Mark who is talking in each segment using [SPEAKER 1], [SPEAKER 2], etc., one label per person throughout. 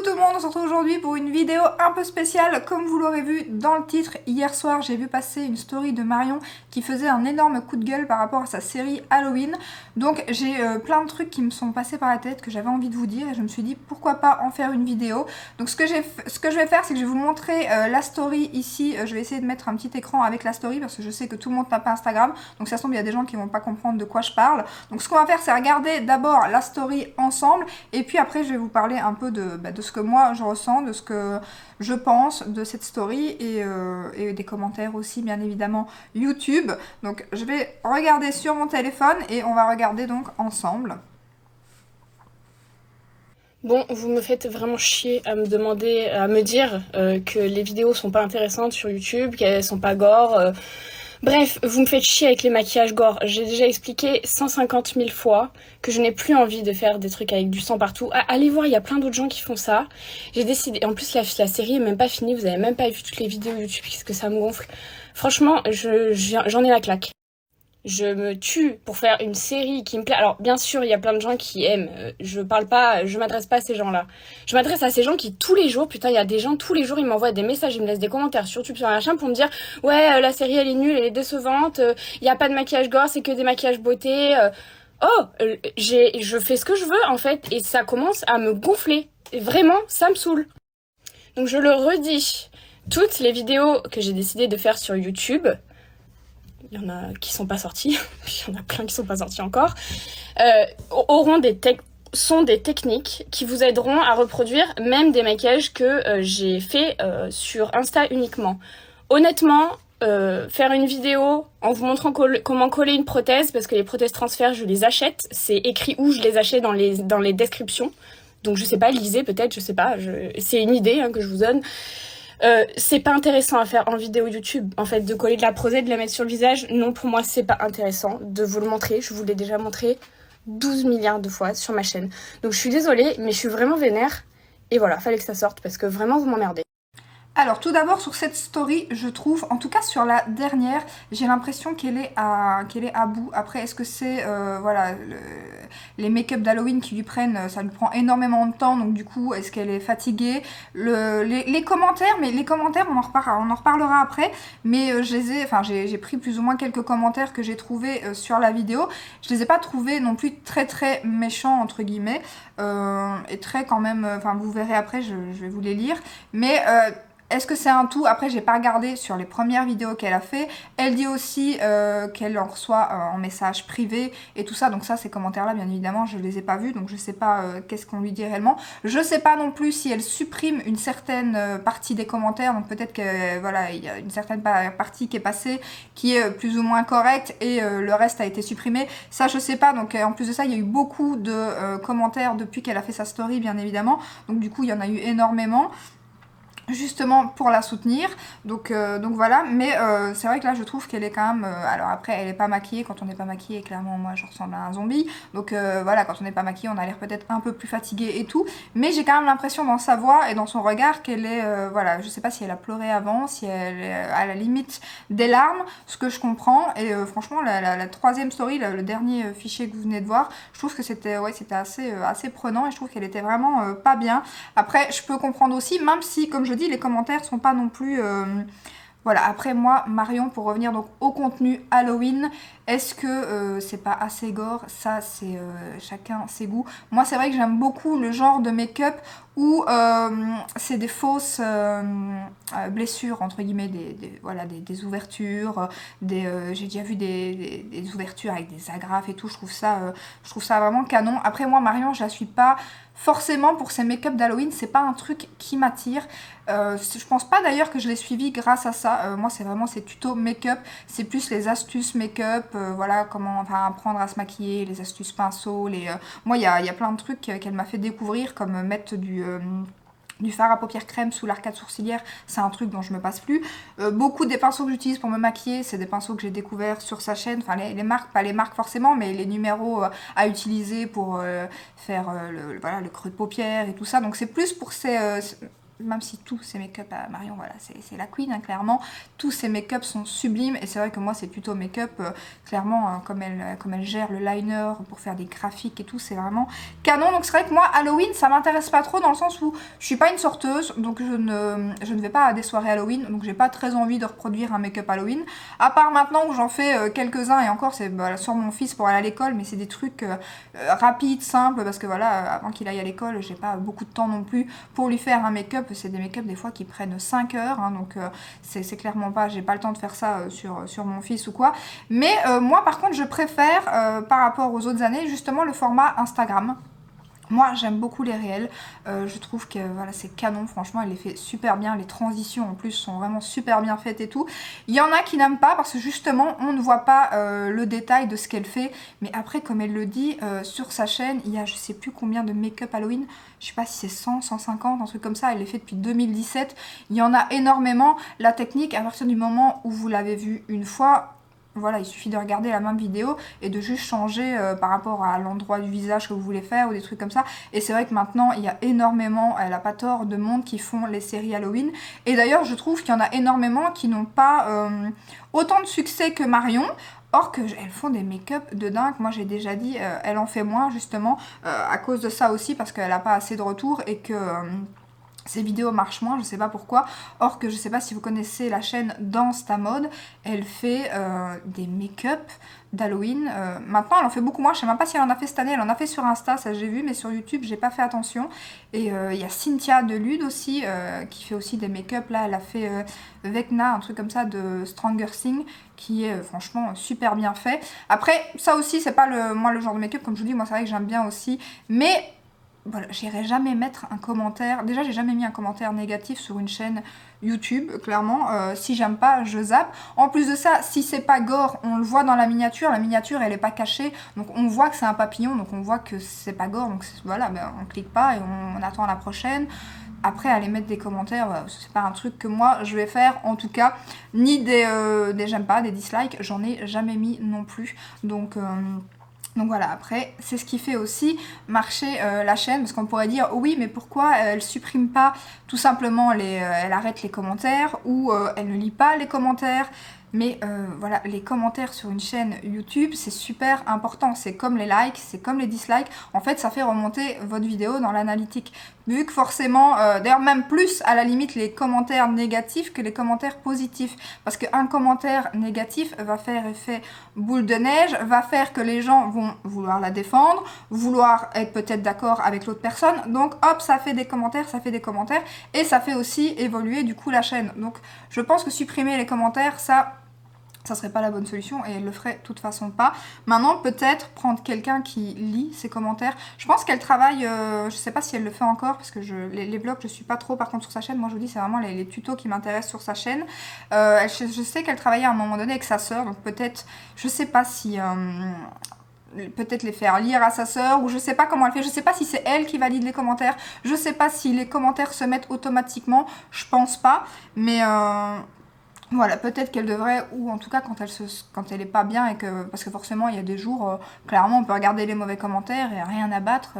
[SPEAKER 1] tout le monde, on se retrouve aujourd'hui pour une vidéo un peu spéciale. Comme vous l'aurez vu dans le titre, hier soir j'ai vu passer une story de Marion qui faisait un énorme coup de gueule par rapport à sa série Halloween. Donc j'ai plein de trucs qui me sont passés par la tête que j'avais envie de vous dire et je me suis dit pourquoi pas en faire une vidéo. Donc ce que je vais faire, c'est que je vais vous montrer la story ici. Je vais essayer de mettre un petit écran avec la story parce que je sais que tout le monde n'a pas Instagram. Donc ça se tombe, il y a des gens qui vont pas comprendre de quoi je parle. Donc ce qu'on va faire, c'est regarder d'abord la story ensemble et puis après je vais vous parler un peu de ce que moi je ressens, de ce que je pense de cette story et des commentaires aussi bien évidemment YouTube. Donc je vais regarder sur mon téléphone et on va regarder donc ensemble.
[SPEAKER 2] Bon, vous me faites vraiment chier à me demander, à me dire que les vidéos sont pas intéressantes sur YouTube, qu'elles sont pas gore. Bref, vous me faites chier avec les maquillages gore. J'ai déjà expliqué 150 000 fois que je n'ai plus envie de faire des trucs avec du sang partout. Allez voir, il y a plein d'autres gens qui font ça. J'ai décidé... En plus, la série est même pas finie. Vous avez même pas vu toutes les vidéos YouTube. Qu'est-ce que ça me gonfle. Franchement, j'en ai la claque. Je me tue pour faire une série qui me plaît. Alors, bien sûr, il y a plein de gens qui aiment. Je m'adresse pas à ces gens-là. Je m'adresse à ces gens qui, tous les jours, putain, il y a des gens, tous les jours, ils m'envoient des messages, ils me laissent des commentaires sur YouTube, sur machin, pour me dire, ouais, la série, elle est nulle, elle est décevante, il y a pas de maquillage gore, c'est que des maquillages beauté. Je fais ce que je veux, en fait, et ça commence à me gonfler. Et vraiment, ça me saoule. Donc, je le redis. Toutes les vidéos que j'ai décidé de faire sur YouTube, il y en a qui sont pas sortis, puis il y en a plein qui sont pas sortis encore, sont des techniques qui vous aideront à reproduire même des maquillages que j'ai fait sur Insta uniquement. Honnêtement, faire une vidéo en vous montrant comment coller une prothèse, parce que les prothèses transfert, je les achète, c'est écrit où je les achète dans les descriptions, donc je sais pas, lisez peut-être, je sais pas, c'est une idée que je vous donne. C'est pas intéressant à faire en vidéo YouTube, en fait, de coller de la prothèse, de la mettre sur le visage. Non, pour moi, c'est pas intéressant de vous le montrer. Je vous l'ai déjà montré 12 milliards de fois sur ma chaîne. Donc je suis désolée, mais je suis vraiment vénère. Et voilà, fallait que ça sorte parce que vraiment, vous m'emmerdez.
[SPEAKER 1] Alors tout d'abord sur cette story, je trouve, en tout cas sur la dernière, j'ai l'impression qu'elle est à bout. Après, est-ce que c'est les make-up d'Halloween qui lui prennent, ça lui prend énormément de temps, donc du coup, est-ce qu'elle est fatiguée? Les commentaires, mais les commentaires, on en reparlera après, mais j'ai pris plus ou moins quelques commentaires que j'ai trouvés sur la vidéo. Je les ai pas trouvés non plus très très méchants entre guillemets, et très quand même, vous verrez après, je vais vous les lire, mais est-ce que c'est un tout? Après, j'ai pas regardé sur les premières vidéos qu'elle a fait. Elle dit aussi qu'elle en reçoit en message privé et tout ça. Donc ça, ces commentaires-là, bien évidemment, je les ai pas vus. Donc je sais pas qu'est-ce qu'on lui dit réellement. Je sais pas non plus si elle supprime une certaine partie des commentaires. Donc peut-être que voilà, il y a une certaine partie qui est passée, qui est plus ou moins correcte et le reste a été supprimé. Ça, je sais pas. Donc en plus de ça, il y a eu beaucoup de commentaires depuis qu'elle a fait sa story, bien évidemment. Donc du coup, il y en a eu énormément, justement pour la soutenir, donc voilà, mais c'est vrai que là je trouve qu'elle est quand même, alors après elle est pas maquillée, quand on n'est pas maquillée clairement moi je ressemble à un zombie, donc voilà, quand on n'est pas maquillée on a l'air peut-être un peu plus fatigué et tout, mais j'ai quand même l'impression dans sa voix et dans son regard qu'elle est, voilà, je sais pas si elle a pleuré avant, si elle est à la limite des larmes, ce que je comprends, et franchement la troisième story, le dernier fichier que vous venez de voir, je trouve que c'était assez prenant et je trouve qu'elle était vraiment pas bien. Après je peux comprendre aussi, même si comme je dis, les commentaires sont pas non plus... Voilà, après moi, Marion, pour revenir donc au contenu Halloween, est-ce que c'est pas assez gore? Ça, c'est chacun ses goûts. Moi, c'est vrai que j'aime beaucoup le genre de make-up où c'est des fausses blessures, entre guillemets, des ouvertures, j'ai déjà vu des ouvertures avec des agrafes et tout, je trouve ça vraiment canon. Après moi, Marion, je la suis pas forcément pour ses make-up d'Halloween, c'est pas un truc qui m'attire. Je pense pas d'ailleurs que je l'ai suivi grâce à ça. Moi, c'est vraiment ces tutos make-up, c'est plus les astuces make-up, voilà, comment apprendre à se maquiller, les astuces pinceau, moi, il y a plein de trucs qu'elle m'a fait découvrir, comme mettre du fard à paupières crème sous l'arcade sourcilière, c'est un truc dont je me passe plus. Beaucoup des pinceaux que j'utilise pour me maquiller, c'est des pinceaux que j'ai découverts sur sa chaîne, enfin les marques, pas les marques forcément, mais les numéros à utiliser pour faire le creux de paupières et tout ça. Donc c'est plus pour même si tous ces make-up à Marion, voilà, c'est la queen, hein, clairement. Tous ces make-up sont sublimes. Et c'est vrai que moi, c'est plutôt make-up, clairement, comme elle gère le liner pour faire des graphiques et tout, c'est vraiment canon. Donc c'est vrai que moi, Halloween, ça m'intéresse pas trop dans le sens où je suis pas une sorteuse. Donc je ne vais pas à des soirées Halloween. Donc j'ai pas très envie de reproduire un make-up Halloween. À part maintenant où j'en fais quelques-uns. Et encore, c'est sur mon fils pour aller à l'école. Mais c'est des trucs rapides, simples. Parce que voilà, avant qu'il aille à l'école, j'ai pas beaucoup de temps non plus pour lui faire un make-up. C'est des make-up des fois qui prennent 5 heures, hein, donc c'est clairement pas, j'ai pas le temps de faire ça sur mon fils ou quoi. Mais moi par contre je préfère par rapport aux autres années justement le format Instagram. Moi j'aime beaucoup les réels, je trouve que voilà, c'est canon, franchement elle les fait super bien, les transitions en plus sont vraiment super bien faites et tout. Il y en a qui n'aiment pas parce que justement on ne voit pas le détail de ce qu'elle fait, mais après comme elle le dit sur sa chaîne il y a je sais plus combien de make-up Halloween, je sais pas si c'est 100, 150, un truc comme ça, elle les fait depuis 2017, il y en a énormément. La technique à partir du moment où vous l'avez vue une fois, voilà, il suffit de regarder la même vidéo et de juste changer par rapport à l'endroit du visage que vous voulez faire ou des trucs comme ça. Et c'est vrai que maintenant, il y a énormément, elle a pas tort, de monde qui font les séries Halloween. Et d'ailleurs, je trouve qu'il y en a énormément qui n'ont pas autant de succès que Marion. Or que elles font des make-up de dingue. Moi j'ai déjà dit, elle en fait moins justement à cause de ça aussi parce qu'elle n'a pas assez de retours et que... ces vidéos marchent moins, je sais pas pourquoi. Or que je sais pas si vous connaissez la chaîne Danse ta mode, elle fait des make-up d'Halloween. Maintenant elle en fait beaucoup moins, je sais même pas si elle en a fait cette année, elle en a fait sur Insta, ça j'ai vu, mais sur YouTube j'ai pas fait attention. Et il y a Cynthia Delude aussi, qui fait aussi des make-up, là elle a fait Vecna, un truc comme ça de Stranger Things, qui est franchement super bien fait. Après ça aussi c'est pas moi le genre de make-up, comme je vous dis, moi c'est vrai que j'aime bien aussi, mais... voilà, j'irai jamais mettre un commentaire. Déjà, j'ai jamais mis un commentaire négatif sur une chaîne YouTube, clairement. Si j'aime pas, je zappe. En plus de ça, si c'est pas gore, on le voit dans la miniature. La miniature, elle est pas cachée. Donc, on voit que c'est un papillon. Donc, on voit que c'est pas gore. Donc, voilà, ben, on clique pas et on attend la prochaine. Après, aller mettre des commentaires, c'est pas un truc que moi je vais faire, en tout cas. Ni des j'aime pas, des dislikes. J'en ai jamais mis non plus. Donc voilà, après, c'est ce qui fait aussi marcher la chaîne, parce qu'on pourrait dire, oui, mais pourquoi elle supprime pas tout simplement elle arrête les commentaires, ou elle ne lit pas les commentaires. Mais voilà, les commentaires sur une chaîne YouTube, c'est super important. C'est comme les likes, c'est comme les dislikes. En fait, ça fait remonter votre vidéo dans l'analytique. Vu que forcément, d'ailleurs même plus à la limite les commentaires négatifs que les commentaires positifs. Parce qu'un commentaire négatif va faire effet boule de neige, va faire que les gens vont vouloir la défendre, vouloir être peut-être d'accord avec l'autre personne. Donc hop, ça fait des commentaires, et ça fait aussi évoluer du coup la chaîne. Donc je pense que supprimer les commentaires, ça serait pas la bonne solution et elle le ferait de toute façon pas. Maintenant, peut-être prendre quelqu'un qui lit ses commentaires. Je pense qu'elle travaille, je sais pas si elle le fait encore parce que les vlogs, je suis pas trop par contre sur sa chaîne. Moi, je vous dis, c'est vraiment les tutos qui m'intéressent sur sa chaîne. Je sais qu'elle travaillait à un moment donné avec sa sœur, donc peut-être, je sais pas si... peut-être les faire lire à sa sœur, ou je sais pas comment elle fait, je sais pas si c'est elle qui valide les commentaires, je sais pas si les commentaires se mettent automatiquement, je pense pas, mais voilà, peut-être qu'elle devrait, ou en tout cas quand elle est pas bien, et que parce que forcément il y a des jours, clairement on peut regarder les mauvais commentaires et rien à battre.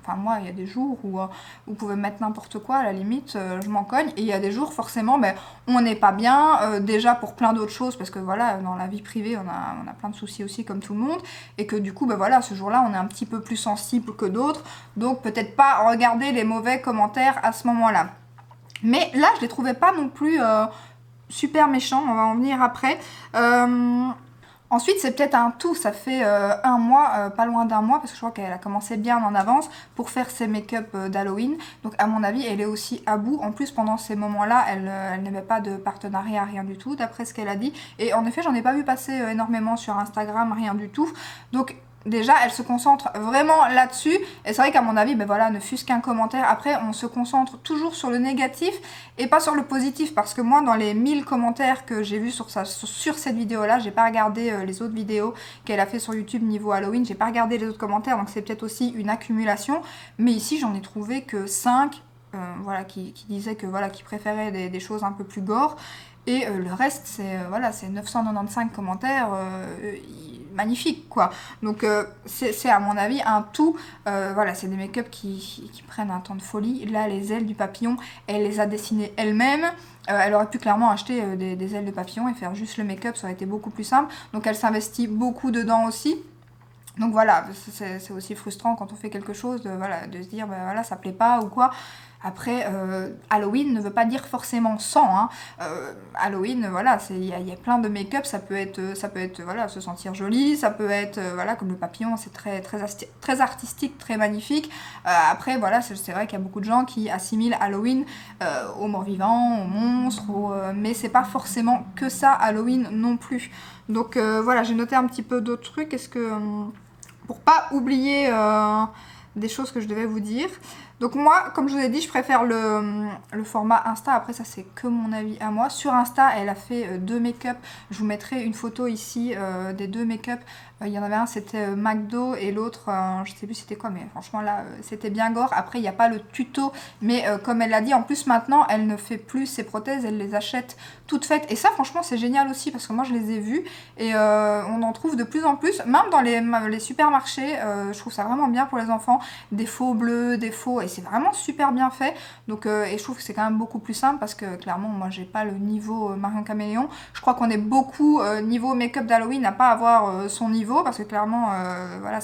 [SPEAKER 1] Enfin moi il y a des jours où vous pouvez mettre n'importe quoi, à la limite je m'en cogne, et il y a des jours forcément on n'est pas bien, déjà pour plein d'autres choses, parce que voilà, dans la vie privée on a plein de soucis aussi comme tout le monde, et que du coup voilà, ce jour-là on est un petit peu plus sensible que d'autres, donc peut-être pas regarder les mauvais commentaires à ce moment-là. Mais là je les trouvais pas non plus... super méchant, on va en venir après. Ensuite, c'est peut-être un tout, ça fait un mois, pas loin d'un mois, parce que je crois qu'elle a commencé bien en avance pour faire ses make-up d'Halloween. Donc à mon avis, elle est aussi à bout. En plus, pendant ces moments-là, elle n'avait pas de partenariat, rien du tout, d'après ce qu'elle a dit. Et en effet, j'en ai pas vu passer énormément sur Instagram, rien du tout. Donc... déjà, elle se concentre vraiment là-dessus. Et c'est vrai qu'à mon avis, voilà, ne fût-ce qu'un commentaire. Après, on se concentre toujours sur le négatif et pas sur le positif. Parce que moi, dans les 1000 commentaires que j'ai vus sur cette vidéo-là, j'ai pas regardé les autres vidéos qu'elle a fait sur YouTube niveau Halloween. J'ai pas regardé les autres commentaires, donc c'est peut-être aussi une accumulation. Mais ici, j'en ai trouvé que 5 voilà, qui disaient que voilà, qui préféraient des choses un peu plus gore. Et le reste, c'est 995 commentaires. magnifique quoi. Donc c'est à mon avis un tout. Voilà, c'est des make-up qui prennent un temps de folie. Là, les ailes du papillon, elle les a dessinées elle-même. Elle aurait pu clairement acheter des ailes de papillon et faire juste le make-up, ça aurait été beaucoup plus simple. Donc elle s'investit beaucoup dedans aussi. Donc voilà, c'est aussi frustrant quand on fait quelque chose, voilà, de se dire, bah, voilà, ça plaît pas ou quoi. Après, Halloween ne veut pas dire forcément sang, hein. Halloween, voilà, il y a plein de make-up, ça peut être voilà, se sentir jolie, ça peut être, voilà, comme le papillon, c'est très artistique, très magnifique. Après, voilà, c'est vrai qu'il y a beaucoup de gens qui assimilent Halloween aux morts-vivants, aux monstres, mais c'est pas forcément que ça, Halloween non plus. Donc voilà, j'ai noté un petit peu d'autres trucs, pour pas oublier des choses que je devais vous dire. Donc moi, comme je vous ai dit, je préfère le format Insta. Après, ça c'est que mon avis à moi. Sur Insta, elle a fait 2 make-up. Je vous mettrai une photo ici des 2 make-up. Il y en avait un, c'était McDo, et l'autre, je sais plus c'était quoi, mais franchement là, c'était bien gore. Après, il n'y a pas le tuto, mais comme elle l'a dit, en plus maintenant, elle ne fait plus ses prothèses, elle les achète toutes faites. Et ça, franchement, c'est génial aussi, parce que moi, je les ai vues, et on en trouve de plus en plus, même dans les supermarchés. Je trouve ça vraiment bien pour les enfants. Des faux bleus, des faux, et c'est vraiment super bien fait. Donc, et je trouve que c'est quand même beaucoup plus simple, parce que clairement, moi, j'ai pas le niveau Marion Caméléon. Je crois qu'on est beaucoup niveau make-up d'Halloween à pas avoir son niveau, parce que clairement voilà,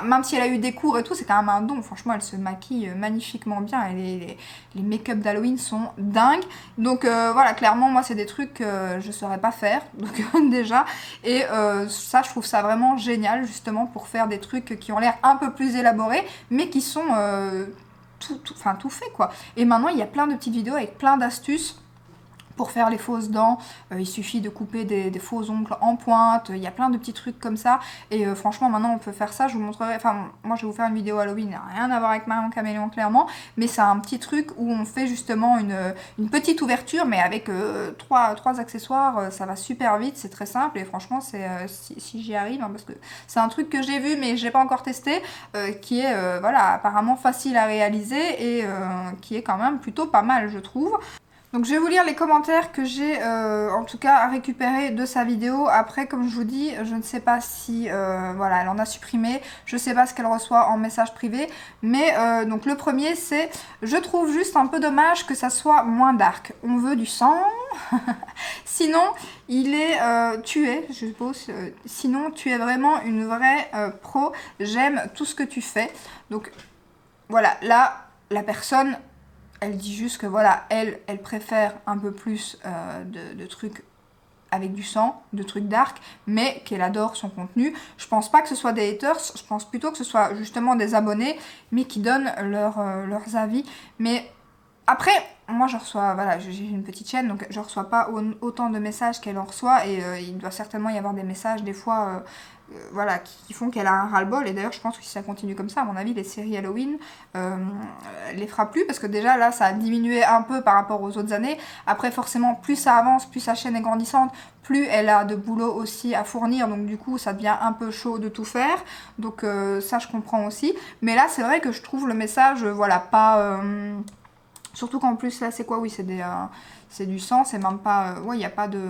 [SPEAKER 1] même si elle a eu des cours et tout, c'est quand même un don. Franchement, elle se maquille magnifiquement bien, et les make-up d'Halloween sont dingues. Donc voilà, clairement moi c'est des trucs que je saurais pas faire, donc déjà, et ça je trouve ça vraiment génial, justement pour faire des trucs qui ont l'air un peu plus élaborés, mais qui sont tout fait quoi. Et maintenant il y a plein de petites vidéos avec plein d'astuces pour faire les fausses dents. Il suffit de couper des faux ongles en pointe, il y a plein de petits trucs comme ça, et franchement maintenant on peut faire ça. Je vous montrerai, enfin moi je vais vous faire une vidéo Halloween, rien à voir avec Marion Caméléon clairement, mais c'est un petit truc où on fait justement une petite ouverture, mais avec trois accessoires, ça va super vite, c'est très simple, et franchement c'est si j'y arrive, hein, parce que c'est un truc que j'ai vu mais je n'ai pas encore testé, qui est voilà, apparemment facile à réaliser, et qui est quand même plutôt pas mal je trouve. Donc je vais vous lire les commentaires que j'ai en tout cas récupérés de sa vidéo. Après, comme je vous dis, je ne sais pas si voilà, elle en a supprimé, je ne sais pas ce qu'elle reçoit en message privé, mais donc le premier c'est: je trouve juste un peu dommage que ça soit moins dark. On veut du sang. Sinon, il est tué, je suppose. Sinon, tu es vraiment une vraie pro. J'aime tout ce que tu fais. Donc voilà, là, la personne, elle dit juste que voilà, elle préfère un peu plus de trucs avec du sang, de trucs dark, mais qu'elle adore son contenu. Je pense pas que ce soit des haters, je pense plutôt que ce soit justement des abonnés, mais qui donnent leurs avis. Mais après, moi je reçois, voilà, j'ai une petite chaîne, donc je reçois pas autant de messages qu'elle en reçoit, et il doit certainement y avoir des messages des fois voilà, qui font qu'elle a un ras-le-bol. Et d'ailleurs je pense que si ça continue comme ça, à mon avis les séries Halloween elle les fera plus, parce que déjà là ça a diminué un peu par rapport aux autres années. Après forcément plus ça avance, plus sa chaîne est grandissante, plus elle a de boulot aussi à fournir, donc du coup ça devient un peu chaud de tout faire. Donc ça je comprends aussi, mais là c'est vrai que je trouve le message voilà pas surtout qu'en plus là c'est quoi, oui c'est du sang, c'est même pas ouais, il n'y a pas de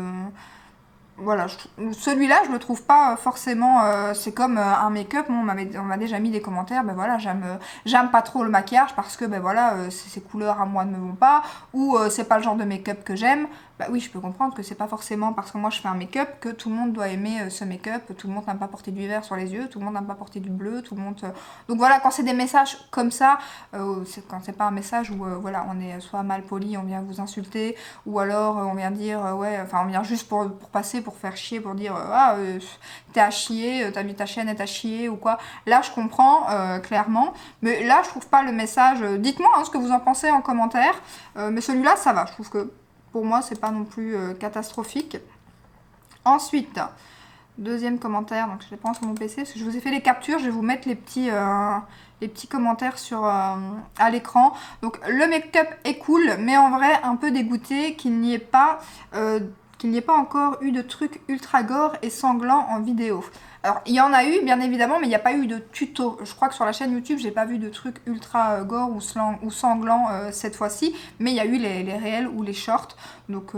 [SPEAKER 1] voilà, celui-là je le trouve pas forcément c'est comme un make-up. On m'a déjà mis des commentaires, ben voilà, j'aime pas trop le maquillage parce que ben voilà, ces couleurs à moi ne me vont pas, ou c'est pas le genre de make-up que j'aime. Bah oui, je peux comprendre que c'est pas forcément parce que moi je fais un make-up que tout le monde doit aimer ce make-up. Tout le monde n'aime pas porter du vert sur les yeux, tout le monde n'aime pas porter du bleu, tout le monde donc voilà, quand c'est des messages comme ça, quand c'est pas un message où voilà, on est soit mal poli, on vient vous insulter, ou alors on vient dire ouais, enfin on vient juste pour passer, pour faire chier, pour dire t'es à chier, ta chaîne est à chier ou quoi. Là je comprends clairement, mais là je trouve pas le message. Dites-moi ce que vous en pensez en commentaire, mais celui-là ça va, je trouve que pour moi c'est pas non plus catastrophique. Ensuite, deuxième commentaire, donc je les prends sur mon PC parce que je vous ai fait les captures, je vais vous mettre les petits commentaires à l'écran. Donc le make-up est cool, mais en vrai un peu dégoûté qu'il n'y ait pas encore eu de trucs ultra gore et sanglants en vidéo. Alors il y en a eu bien évidemment, mais il n'y a pas eu de tuto. Je crois que sur la chaîne YouTube j'ai pas vu de trucs ultra gore ou sanglants cette fois-ci, mais il y a eu les réels ou les shorts. Donc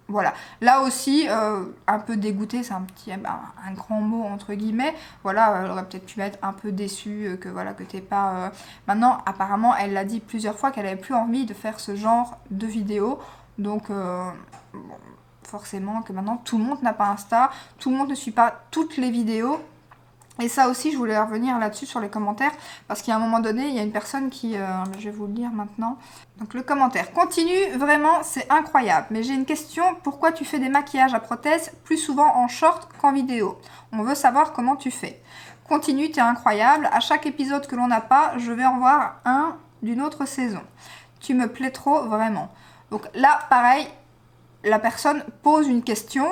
[SPEAKER 1] Voilà, là aussi, un peu dégoûtée, c'est un grand mot entre guillemets. Voilà, elle aurait peut-être pu être un peu déçue que voilà que t'es pas. Maintenant, apparemment, elle l'a dit plusieurs fois qu'elle avait plus envie de faire ce genre de vidéo. Donc, bon, forcément que maintenant tout le monde n'a pas Insta, tout le monde ne suit pas toutes les vidéos. Et ça aussi, je voulais revenir là-dessus sur les commentaires, parce qu'à un moment donné, il y a une personne qui... je vais vous le lire maintenant. Donc le commentaire. Continue, vraiment, c'est incroyable. Mais j'ai une question, pourquoi tu fais des maquillages à prothèse plus souvent en short qu'en vidéo? On veut savoir comment tu fais. Continue, t'es incroyable. À chaque épisode que l'on n'a pas, je vais en voir un d'une autre saison. Tu me plais trop, vraiment. Donc là, pareil, la personne pose une question...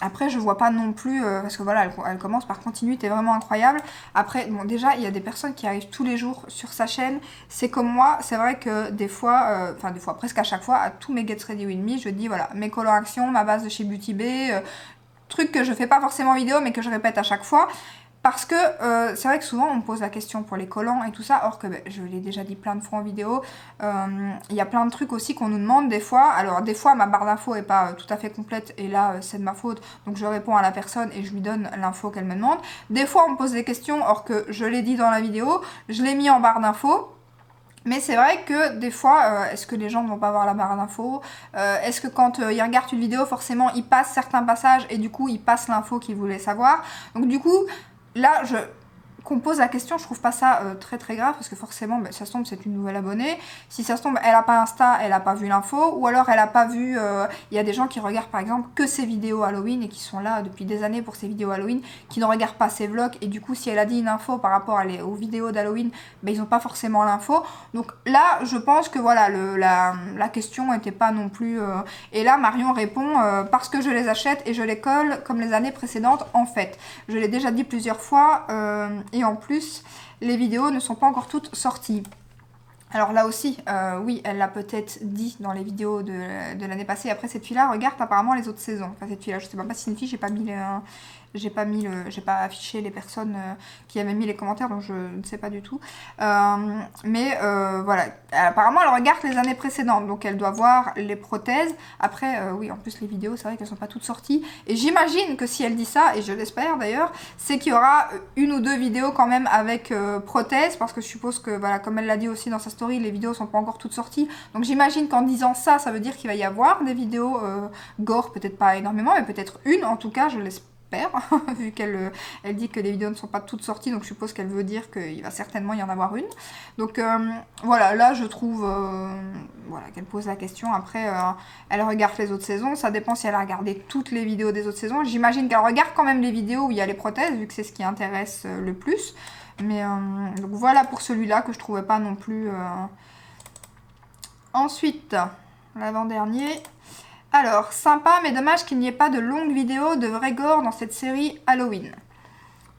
[SPEAKER 1] après je vois pas non plus parce que voilà elle commence par continue, t'es vraiment incroyable. Après bon déjà il y a des personnes qui arrivent tous les jours sur sa chaîne, c'est comme moi, c'est vrai que des fois presque à chaque fois à tous mes Get Ready With Me je dis voilà mes colorations, ma base de chez Beauty Bay, trucs que je fais pas forcément en vidéo mais que je répète à chaque fois. Parce que c'est vrai que souvent on me pose la question pour les collants et tout ça, or que je l'ai déjà dit plein de fois en vidéo, il y a plein de trucs aussi qu'on nous demande des fois. Alors des fois ma barre d'infos est pas tout à fait complète et là c'est de ma faute, donc je réponds à la personne et je lui donne l'info qu'elle me demande. Des fois on me pose des questions, or que je l'ai dit dans la vidéo, je l'ai mis en barre d'infos. Mais c'est vrai que des fois, est-ce que les gens ne vont pas voir la barre d'infos? Est-ce que quand ils regardent une vidéo, forcément ils passent certains passages et du coup ils passent l'info qu'ils voulaient savoir. Donc du coup... Là, qu'on pose la question, je trouve pas ça très très grave parce que forcément, ça se tombe, c'est une nouvelle abonnée. Si ça se tombe, elle a pas Insta, elle a pas vu l'info, ou alors elle a pas vu. Il y a des gens qui regardent par exemple que ses vidéos Halloween et qui sont là depuis des années pour ses vidéos Halloween, qui ne regardent pas ses vlogs et du coup, si elle a dit une info par rapport aux vidéos d'Halloween, ils n'ont pas forcément l'info. Donc là, je pense que voilà, la question n'était pas non plus. Et là, Marion répond parce que je les achète et je les colle comme les années précédentes. En fait, je l'ai déjà dit plusieurs fois. Et en plus, les vidéos ne sont pas encore toutes sorties. Alors là aussi, oui, elle l'a peut-être dit dans les vidéos de l'année passée. Après, cette fille-là regarde apparemment les autres saisons. Enfin, cette fille-là, je sais même pas si c'est une fille, j'ai pas affiché les personnes qui avaient mis les commentaires, donc je ne sais pas du tout. Voilà, apparemment elle regarde les années précédentes, donc elle doit voir les prothèses. Après, oui, en plus les vidéos, c'est vrai qu'elles sont pas toutes sorties. Et j'imagine que si elle dit ça, et je l'espère d'ailleurs, c'est qu'il y aura une ou deux vidéos quand même avec prothèses, parce que je suppose que, voilà, comme elle l'a dit aussi dans sa story, les vidéos sont pas encore toutes sorties. Donc j'imagine qu'en disant ça, ça veut dire qu'il va y avoir des vidéos gore, peut-être pas énormément, mais peut-être une, en tout cas, je l'espère. Vu qu'elle elle dit que les vidéos ne sont pas toutes sorties, donc je suppose qu'elle veut dire qu'il va certainement y en avoir une. Donc voilà, là je trouve voilà, qu'elle pose la question. Après, elle regarde les autres saisons, ça dépend si elle a regardé toutes les vidéos des autres saisons. J'imagine qu'elle regarde quand même les vidéos où il y a les prothèses, vu que c'est ce qui intéresse le plus. Mais donc voilà pour celui-là que je trouvais pas non plus... Ensuite, l'avant-dernier... Alors, sympa, mais dommage qu'il n'y ait pas de longues vidéos de vrai gore dans cette série Halloween.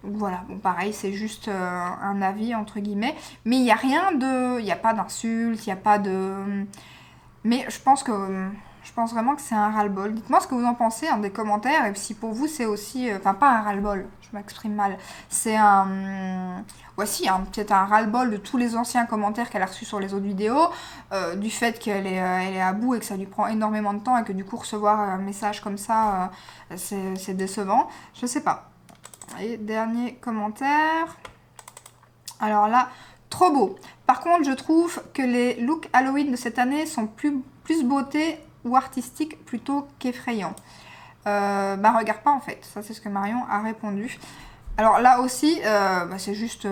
[SPEAKER 1] Donc voilà, bon pareil, c'est juste un avis entre guillemets. Mais il n'y a rien de... Il n'y a pas d'insultes, il n'y a pas de... Mais je pense vraiment que c'est un ras-le-bol. Dites-moi ce que vous en pensez dans des commentaires. Et si pour vous c'est aussi... Enfin, pas un ras-le-bol, je m'exprime mal. C'est un... Voici, peut-être un ras-le-bol de tous les anciens commentaires qu'elle a reçus sur les autres vidéos, du fait qu'elle est à bout et que ça lui prend énormément de temps et que du coup recevoir un message comme ça, c'est décevant. Je sais pas. Et dernier commentaire. Alors là, trop beau. Par contre, je trouve que les looks Halloween de cette année sont plus beauté ou artistiques plutôt qu'effrayants. Regarde pas en fait. Ça, c'est ce que Marion a répondu. Alors là aussi, c'est juste...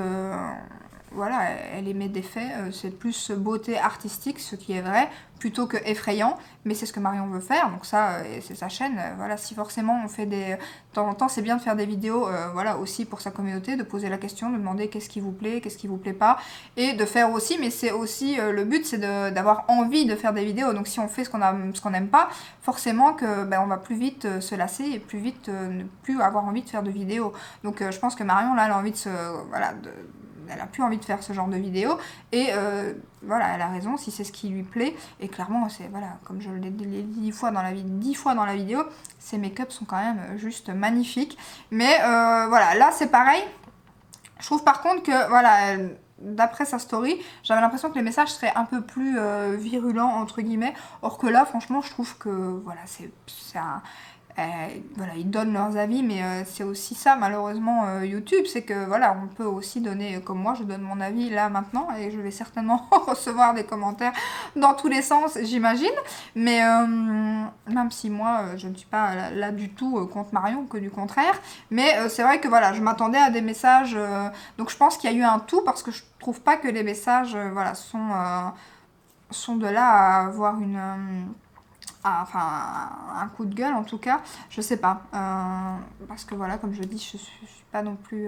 [SPEAKER 1] voilà, elle émet des faits. C'est plus beauté artistique, ce qui est vrai, plutôt que effrayant. Mais c'est ce que Marion veut faire. Donc ça, c'est sa chaîne. Voilà, si forcément on fait des... De temps en temps, c'est bien de faire des vidéos, voilà, aussi pour sa communauté, de poser la question, de demander qu'est-ce qui vous plaît, qu'est-ce qui vous plaît pas. Et de faire aussi, mais c'est aussi... le but, c'est d'avoir envie de faire des vidéos. Donc si on fait ce qu'on n'aime pas, forcément que on va plus vite se lasser et plus vite ne plus avoir envie de faire de vidéos. Donc je pense que Marion, là, elle a envie de se... Voilà, elle a plus envie de faire ce genre de vidéos et voilà, elle a raison si c'est ce qui lui plaît. Et clairement, c'est voilà, comme je l'ai dit 10 fois dans la vidéo, ses make-up sont quand même juste magnifiques. Mais voilà, là c'est pareil. Je trouve par contre que voilà, d'après sa story, j'avais l'impression que les messages seraient un peu plus virulents, entre guillemets. Or que là, franchement, je trouve que voilà, c'est un... voilà, ils donnent leurs avis, mais c'est aussi ça, malheureusement, YouTube, c'est que voilà, on peut aussi donner, comme moi, je donne mon avis là maintenant, et je vais certainement recevoir des commentaires dans tous les sens, j'imagine, mais même si moi, je ne suis pas là du tout contre Marion, que du contraire, mais c'est vrai que voilà, je m'attendais à des messages, donc je pense qu'il y a eu un tout, parce que je trouve pas que les messages, voilà, sont de là à avoir une... enfin un coup de gueule en tout cas, je sais pas, parce que voilà, comme je dis, je suis pas non plus,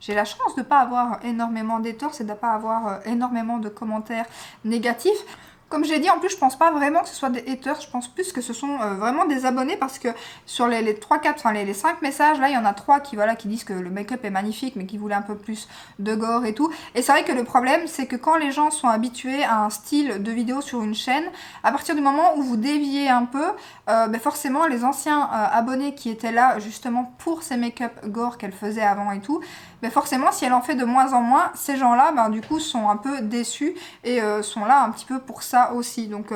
[SPEAKER 1] j'ai la chance de pas avoir énormément d'haters et de pas avoir énormément de commentaires négatifs. Comme j'ai dit, en plus, je pense pas vraiment que ce soit des haters, je pense plus que ce sont vraiment des abonnés, parce que sur les 3, 4, enfin les 5 messages, là, il y en a 3 qui, voilà, qui disent que le make-up est magnifique, mais qui voulaient un peu plus de gore et tout. Et c'est vrai que le problème, c'est que quand les gens sont habitués à un style de vidéo sur une chaîne, à partir du moment où vous déviez un peu, ben forcément, les anciens abonnés qui étaient là, justement, pour ces make-up gore qu'elle faisait avant et tout, ben forcément, si elle en fait de moins en moins, ces gens-là, ben, du coup, sont un peu déçus et sont là un petit peu pour ça aussi. Donc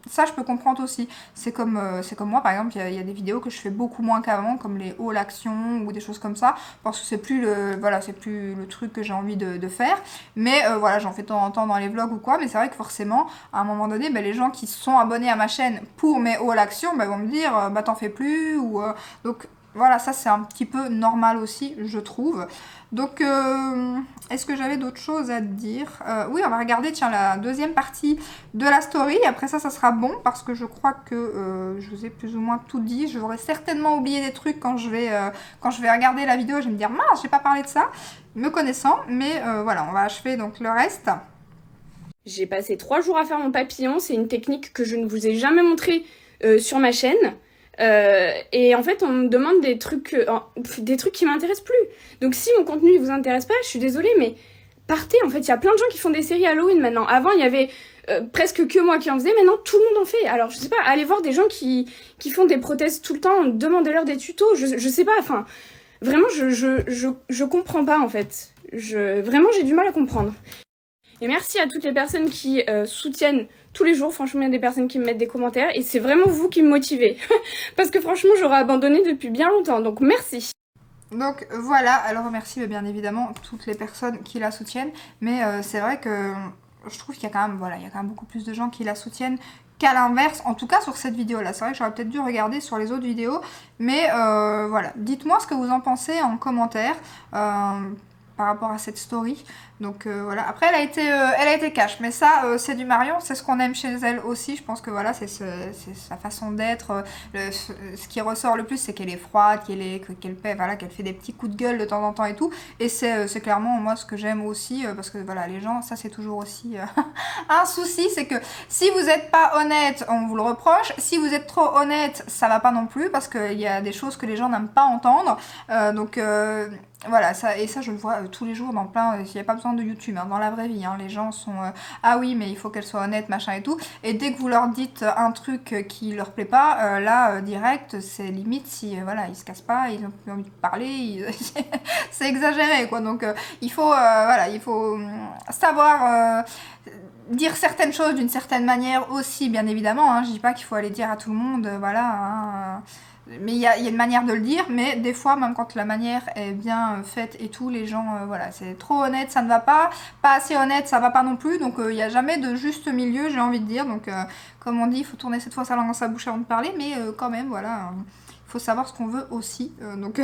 [SPEAKER 1] ça, je peux comprendre aussi. C'est comme moi, par exemple, il y a des vidéos que je fais beaucoup moins qu'avant, comme les hauls actions ou des choses comme ça, parce que c'est plus le truc que j'ai envie de faire. Mais voilà, j'en fais de temps en temps dans les vlogs ou quoi, mais c'est vrai que forcément, à un moment donné, ben, les gens qui sont abonnés à ma chaîne pour mes hauls actions, ben, vont me dire, bah t'en fais plus, ou donc... Voilà, ça c'est un petit peu normal aussi, je trouve. Donc, est-ce que j'avais d'autres choses à dire? Oui, on va regarder, tiens, la deuxième partie de la story. Après ça, ça sera bon, parce que je crois que je vous ai plus ou moins tout dit. J'aurais certainement oublié des trucs quand je vais regarder la vidéo. Je vais me dire, mince, j'ai pas parlé de ça, me connaissant. Mais voilà, on va achever donc le reste.
[SPEAKER 2] J'ai passé 3 jours à faire mon papillon. C'est une technique que je ne vous ai jamais montrée sur ma chaîne. Et en fait, on me demande des trucs qui m'intéressent plus. Donc si mon contenu ne vous intéresse pas, je suis désolée, mais partez. En fait, il y a plein de gens qui font des séries Halloween maintenant. Avant, il y avait presque que moi qui en faisais. Maintenant, tout le monde en fait. Alors, je sais pas, allez voir des gens qui font des prothèses tout le temps. Demandez-leur des tutos. Je sais pas, enfin... Vraiment, je comprends pas, en fait. Vraiment, j'ai du mal à comprendre. Et merci à toutes les personnes qui soutiennent tous les jours. Franchement, il y a des personnes qui me mettent des commentaires et c'est vraiment vous qui me motivez. Parce que franchement, j'aurais abandonné depuis bien longtemps. Donc merci.
[SPEAKER 1] Donc voilà, alors remercie bien évidemment toutes les personnes qui la soutiennent. Mais c'est vrai que je trouve qu'il y a quand même, voilà, il y a quand même beaucoup plus de gens qui la soutiennent qu'à l'inverse, en tout cas sur cette vidéo là. C'est vrai que j'aurais peut-être dû regarder sur les autres vidéos, mais voilà, dites-moi ce que vous en pensez en commentaire par rapport à cette story. Donc voilà, après elle a été cash, mais ça c'est du Marion, c'est ce qu'on aime chez elle aussi. Je pense que voilà, c'est sa façon d'être. Ce qui ressort le plus, c'est qu'elle est froide, qu'elle fait des petits coups de gueule de temps en temps et tout. Et c'est clairement moi ce que j'aime aussi, parce que voilà, les gens, ça c'est toujours aussi un souci, c'est que si vous n'êtes pas honnête, on vous le reproche. Si vous êtes trop honnête, ça va pas non plus, parce qu'il y a des choses que les gens n'aiment pas entendre. Donc voilà, ça je le vois tous les jours dans plein... Il n'y a pas besoin de YouTube, hein, dans la vraie vie. Hein, les gens sont... ah oui, mais il faut qu'elle soit honnête, machin et tout. Et dès que vous leur dites un truc qui leur plaît pas, là, direct, c'est limite si... voilà, ils se cassent pas, ils ont plus envie de parler. C'est exagéré, quoi. Donc, il faut... voilà, il faut savoir... dire certaines choses d'une certaine manière aussi, bien évidemment. Hein, je dis pas qu'il faut aller dire à tout le monde, voilà... Hein, mais il y a une manière de le dire, mais des fois, même quand la manière est bien faite et tout, les gens, voilà, c'est trop honnête, ça ne va pas assez honnête, ça va pas non plus, donc il n'y a jamais de juste milieu, j'ai envie de dire, donc comme on dit, il faut tourner cette fois sa langue dans sa bouche avant de parler, mais quand même, voilà, il faut savoir ce qu'on veut aussi, donc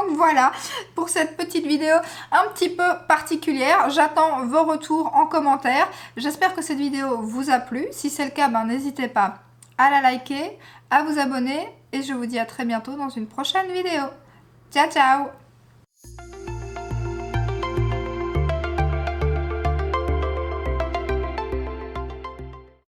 [SPEAKER 1] voilà, pour cette petite vidéo un petit peu particulière, j'attends vos retours en commentaire, j'espère que cette vidéo vous a plu, si c'est le cas, ben, n'hésitez pas à la liker, à vous abonner, et je vous dis à très bientôt dans une prochaine vidéo. Ciao ciao!